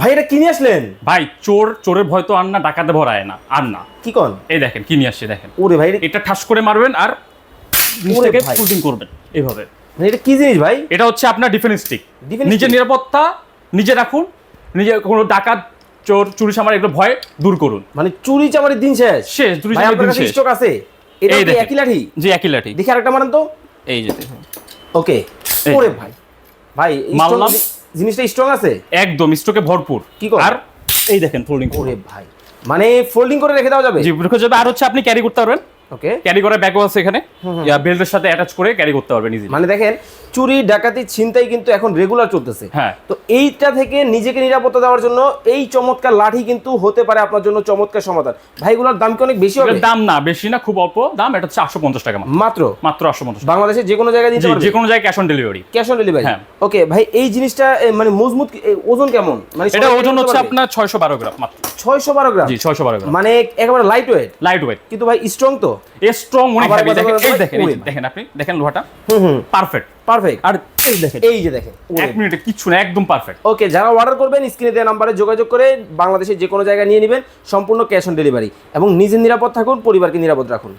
ভাই এটা কিনে আসলেন? ভাই চোরের ভয় তো আর না, ডাকাতে ভরায় না আর না। কি কোন? এই দেখেন কিনে আসছে, দেখেন। ওরে ভাই এটা ঠাস করে মারবেন আর নিচটাকে ফুটিং করবেন এইভাবে। মানে এটা কি জিনিস ভাই? এটা হচ্ছে আপনার ডিফেন্স স্টিক। Defense নিজের stick? নিরাপত্তা নিজে রাখুন, নিজে কোনো ডাকাত চোর চুরি সামার এগুলো ভয় দূর করুন। মানে চুরি চামারির দিন শেষ। শেষ, চুরি ভাই চামারের আপনার দিন কাছে শেষ। স্টক আছে? এটা এই কি দেখেন। একই লাঠি? জি একই লাঠি। দেখি আরেকটা মারেন তো। এই যে দেখুন। ওকে। এই। ওরে ভাই ভাই মারলাম। জিনিসটা স্ট্রং আছে একদম স্টকে ভরপুর। কি করে? আর এই দেখেন ফোল্ডিং করে। ওরে ভাই মানে ফোল্ডিং করে রেখে দেওয়া যাবে? জি রেখে যাবে। আর হচ্ছে আপনি ক্যারি করতে পারবেন। ওকে। ক্যারি করার ব্যাগও আছে এখানে, বেল্টের সাথে অ্যাটাচ করে ক্যারি করতে পারবেন ইজিলি। মানে দেখেন চুরি ডাকাতি ছিনতাই কিন্তু এখন রেগুলার চলতেছে। হ্যাঁ। তো এইটা থেকে নিজেকে নিরাপত্তা দেওয়ার জন্য এই চমৎকার লাঠি কিন্তু হতে পারে আপনার জন্য চমৎকার সমাধান। ভাইগুলোর দাম কি অনেক বেশি হবে? এটার দাম না বেশি না, খুব অল্প দাম। এটা হচ্ছে 850 টাকা মাত্র। মাত্র মাত্র 850 টাকা। বাংলাদেশে যে কোনো জায়গায় দিতে জি পারবে? যে কোনো জায়গায় cash on delivery. Cash on delivery? হ্যাঁ। ওকে ভাই এই জিনিসটা মানে মজবুত ওজন কেমন? মানে এটা সবাই ওজন নিতে হচ্ছে পারবে? আপনার 612 গ্রাম মাত্র। 612 গ্রাম? জি 612 গ্রাম। মানে একেবারে লাইট ওয়েট। লাইট ওয়েট কিন্তু ভাই স্ট্রং তো? স্ট্রং অনেক আবার হেভি। কথা দেখেন বলতে এই হয়, দেখেন, এই ওরে যে ভাই। দেখেন, আপনি দেখেন লোহাটা হুম পারফেক্ট। পারফেক্ট। আর এই দেখেন, এই যে দেখেন। এক মিনিটে কিচ্ছু না, একদম পারফেক্ট। ওকে যারা অর্ডার করবেন স্ক্রিনে দেওয়া নাম্বারে যোগাযোগ করে বাংলাদেশের যে কোনো জায়গায় নিয়ে নেবেন, সম্পূর্ণ ক্যাশ অন ডেলিভারি। এবং নিজে নিরাপদ থাকুন, পরিবারকে নিরাপদ রাখুন।